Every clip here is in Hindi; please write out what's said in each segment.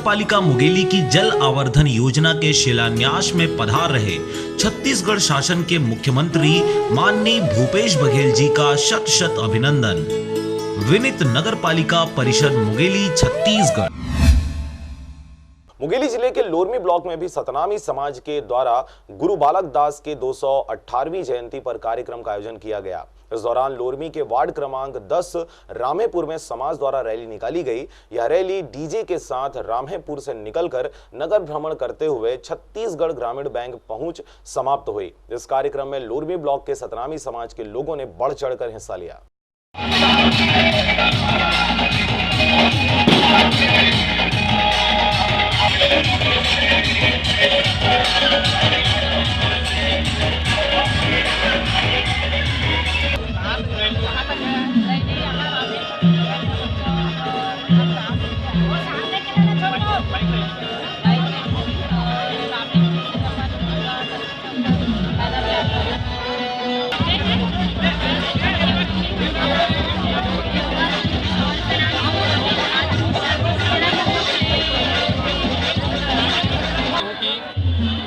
नगरपालिका मुंगेली की जल आवर्धन योजना के शिलान्यास में पधार रहे छत्तीसगढ़ शासन के मुख्यमंत्री माननीय भूपेश बघेल जी का शत शत अभिनंदन। विनीत नगरपालिका परिषद मुंगेली छत्तीसगढ़। मुंगेली जिले के लोरमी ब्लॉक में भी सतनामी समाज के द्वारा गुरु बालक दास के 218वीं जयंती पर कार्यक्रम का आयोजन किया गया। इस दौरान लोरमी के वार्ड क्रमांक 10 रामेपुर में समाज द्वारा रैली निकाली गई। यह रैली डीजे के साथ रामेपुर से निकलकर नगर भ्रमण करते हुए छत्तीसगढ़ ग्रामीण बैंक पहुंच समाप्त हुई। इस कार्यक्रम में लोरमी ब्लॉक के सतनामी समाज के लोगों ने बढ़ चढ़कर हिस्सा लिया।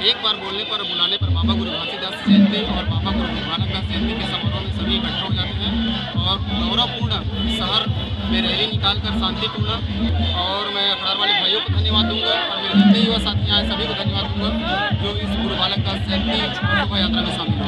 एक बार बोलने पर बुलाने पर बाबा गुरु घासीदास जयंती और बाबा गुरु बालक दास जयंती के समारोह में सभी इकट्ठा हो जाते हैं और गौरवपूर्ण शहर में रैली निकालकर शांतिपूर्ण। और मैं अखबार वाले भाइयों को धन्यवाद दूंगा और मेरे जितने युवा साथी आए सभी को धन्यवाद दूंगा जो इस गुरु बालक दास जयंती शोभा यात्रा में शामिल हो।